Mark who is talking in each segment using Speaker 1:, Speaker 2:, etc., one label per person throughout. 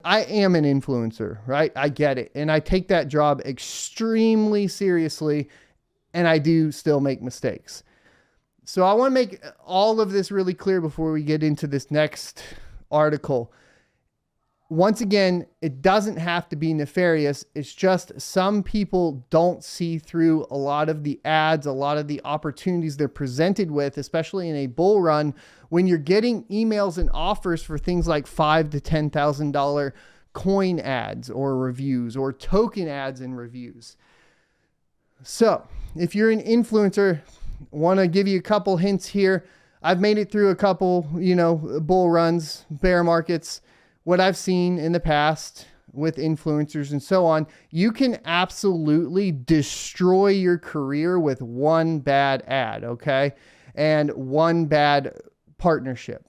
Speaker 1: I am an influencer, right? I get it. And I take that job extremely seriously, and I do still make mistakes. So I want to make all of this really clear before we get into this next article. Once again, it doesn't have to be nefarious. It's just some people don't see through a lot of the ads, a lot of the opportunities they're presented with, especially in a bull run, when you're getting emails and offers for things like $5,000 to $10,000 coin ads or reviews or token ads and reviews. So if you're an influencer, want to give you a couple hints here. I've made it through a couple, bull runs, bear markets. What I've seen in the past with influencers and so on, you can absolutely destroy your career with one bad ad, okay? And one bad partnership.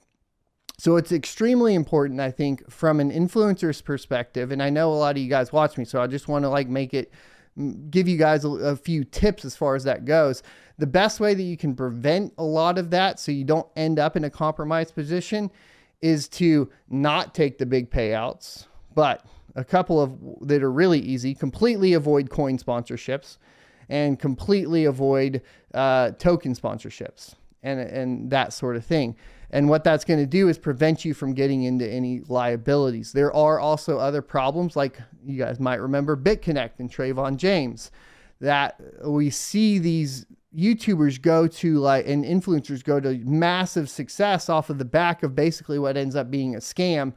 Speaker 1: So it's extremely important, I think, from an influencer's perspective. And I know a lot of you guys watch me, so I just want to give you guys a few tips as far as that goes. The best way that you can prevent a lot of that so you don't end up in a compromised position is to not take the big payouts, but a couple of that are really easy. Completely avoid coin sponsorships and completely avoid token sponsorships and that sort of thing. And what that's going to do is prevent you from getting into any liabilities. There are also other problems, like you guys might remember BitConnect and Trayvon James, that we see these YouTubers go to and influencers go to massive success off of the back of basically what ends up being a scam.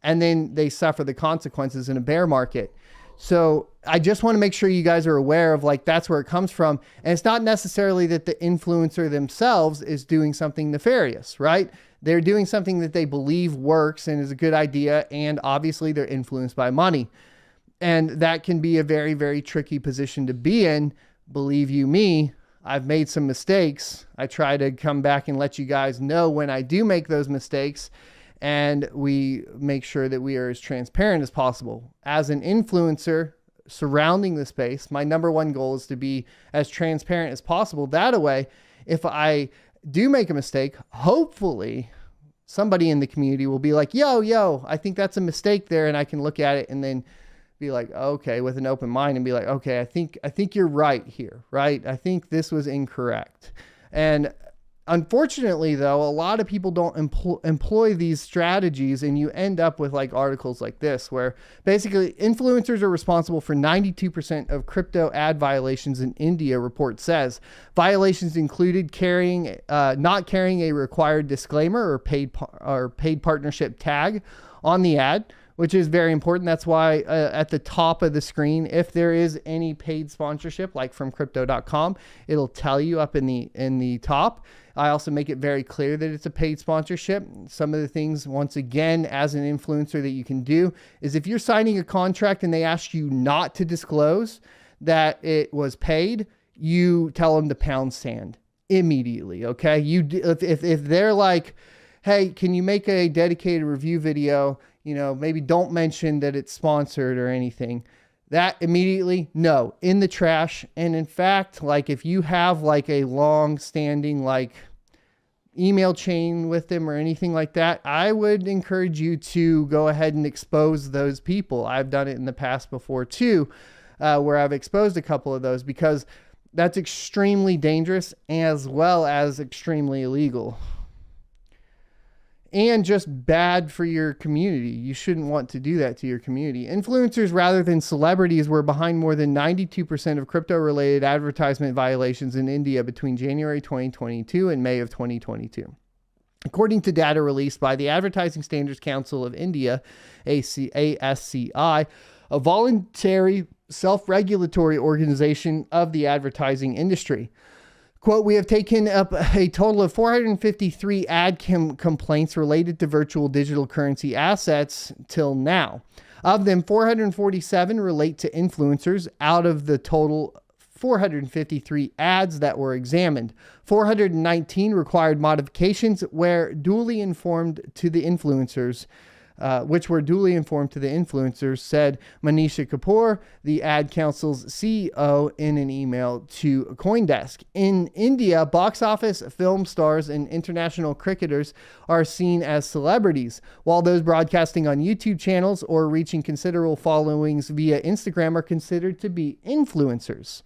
Speaker 1: And then they suffer the consequences in a bear market. So I just want to make sure you guys are aware of that's where it comes from. And it's not necessarily that the influencer themselves is doing something nefarious, right? They're doing something that they believe works and is a good idea. And obviously they're influenced by money. And that can be a very, very tricky position to be in. Believe you me, I've made some mistakes. I try to come back and let you guys know when I do make those mistakes, and we make sure that we are as transparent as possible. As an influencer surrounding the space, my number one goal is to be as transparent as possible. That way, if I do make a mistake, hopefully somebody in the community will be like, yo, I think that's a mistake there. And I can look at it and then be like, okay, with an open mind and be like, okay, I think you're right here, right? I think this was incorrect. And unfortunately though, a lot of people don't employ these strategies, and you end up with articles like this, where basically influencers are responsible for 92% of crypto ad violations in India, report says. Violations included not carrying a required disclaimer or paid partnership tag on the ad, which is very important. That's why at the top of the screen, if there is any paid sponsorship, like from crypto.com, it'll tell you up in the top. I also make it very clear that it's a paid sponsorship. Some of the things, once again, as an influencer that you can do is if you're signing a contract and they ask you not to disclose that it was paid, you tell them to pound sand immediately. Okay. If they're like, hey, can you make a dedicated review video? Maybe don't mention that it's sponsored or anything. That immediately, no, in the trash. And in fact, if you have a long standing, email chain with them or anything like that, I would encourage you to go ahead and expose those people. I've done it in the past before too, where I've exposed a couple of those, because that's extremely dangerous as well as extremely illegal. And just bad for your community. You shouldn't want to do that to your community. Influencers rather than celebrities were behind more than 92% of crypto-related advertisement violations in India between January 2022 and May of 2022. According to data released by the Advertising Standards Council of India, ASCI, a voluntary self-regulatory organization of the advertising industry. Quote, we have taken up a total of 453 ad complaints related to virtual digital currency assets till now. Of them, 447 relate to influencers out of the total 453 ads that were examined. 419 required modifications where duly informed to the influencers which were duly informed to the influencers, said Manisha Kapoor, the Ad Council's CEO, in an email to CoinDesk. In India, box office, film stars, and international cricketers are seen as celebrities, while those broadcasting on YouTube channels or reaching considerable followings via Instagram are considered to be influencers.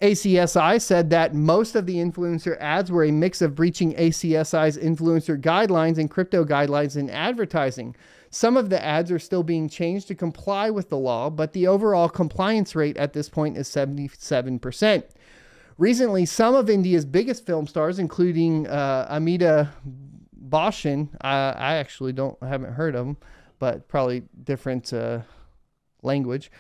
Speaker 1: ACSI said that most of the influencer ads were a mix of breaching ACSI's influencer guidelines and crypto guidelines in advertising. Some of the ads are still being changed to comply with the law, but the overall compliance rate at this point is 77%. Recently, some of India's biggest film stars, including Amitabh Bachchan, I actually haven't heard of him, but probably different language,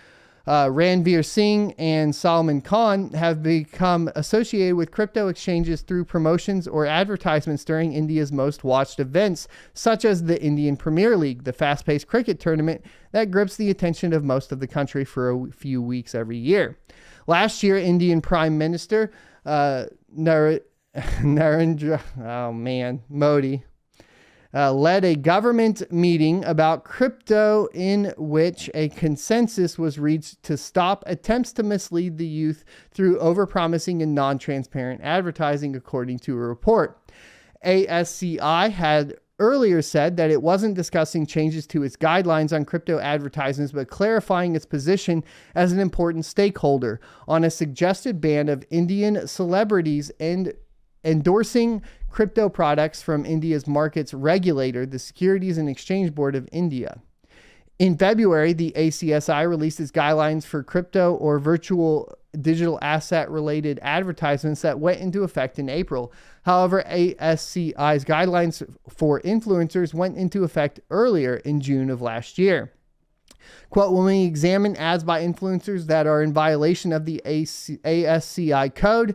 Speaker 1: Ranveer Singh and Salman Khan have become associated with crypto exchanges through promotions or advertisements during India's most watched events, such as the Indian Premier League, the fast-paced cricket tournament that grips the attention of most of the country for a few weeks every year. Last year, Indian Prime Minister Narendra Modi led a government meeting about crypto in which a consensus was reached to stop attempts to mislead the youth through overpromising and non-transparent advertising, according to a report. ASCI had earlier said that it wasn't discussing changes to its guidelines on crypto advertisements, but clarifying its position as an important stakeholder on a suggested ban of Indian celebrities and endorsing crypto products from India's markets regulator, the Securities and Exchange Board of India. In February, the ACSI released its guidelines for crypto or virtual digital asset related advertisements that went into effect in April. However, ASCI's guidelines for influencers went into effect earlier in June of last year. Quote, when we examine ads by influencers that are in violation of the ASCI code,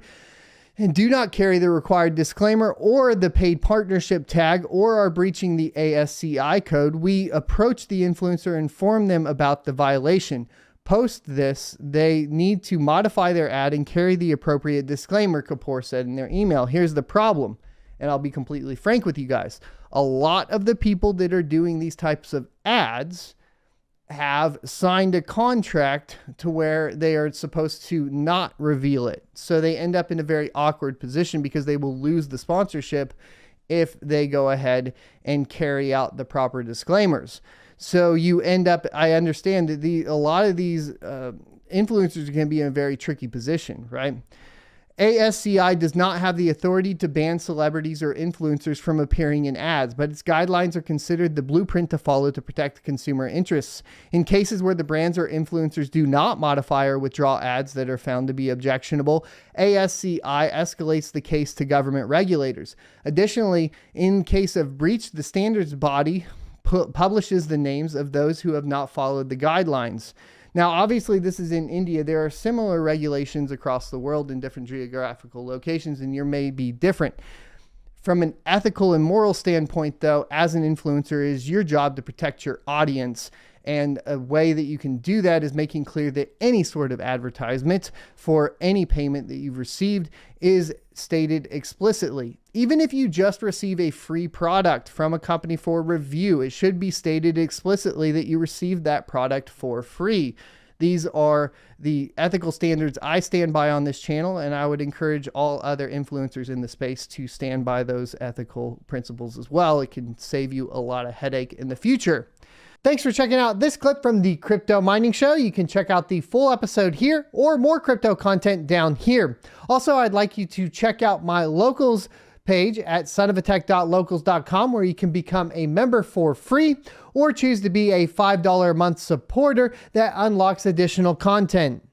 Speaker 1: and do not carry the required disclaimer or the paid partnership tag or are breaching the ASCI code, we approach the influencer and inform them about the violation. Post this, they need to modify their ad and carry the appropriate disclaimer, Kapoor said in their email. Here's the problem, and I'll be completely frank with you guys. A lot of the people that are doing these types of ads have signed a contract to where they are supposed to not reveal it. So they end up in a very awkward position because they will lose the sponsorship if they go ahead and carry out the proper disclaimers. So you end up, I understand that a lot of these influencers are going to be in a very tricky position, right? ASCI does not have the authority to ban celebrities or influencers from appearing in ads, but its guidelines are considered the blueprint to follow to protect consumer interests. In cases where the brands or influencers do not modify or withdraw ads that are found to be objectionable, ASCI escalates the case to government regulators. Additionally, in case of breach, the standards body publishes the names of those who have not followed the guidelines. Now, obviously, this is in India. There are similar regulations across the world in different geographical locations, and yours may be different. From an ethical and moral standpoint, though, as an influencer, it is your job to protect your audience. And a way that you can do that is making clear that any sort of advertisement for any payment that you've received is stated explicitly. Even if you just receive a free product from a company for review, it should be stated explicitly that you received that product for free. These are the ethical standards I stand by on this channel, and I would encourage all other influencers in the space to stand by those ethical principles as well. It can save you a lot of headache in the future. Thanks for checking out this clip from the Crypto Mining Show. You can check out the full episode here or more crypto content down here. Also, I'd like you to check out my locals page at sonofatech.locals.com, where you can become a member for free or choose to be a $5 a month supporter that unlocks additional content.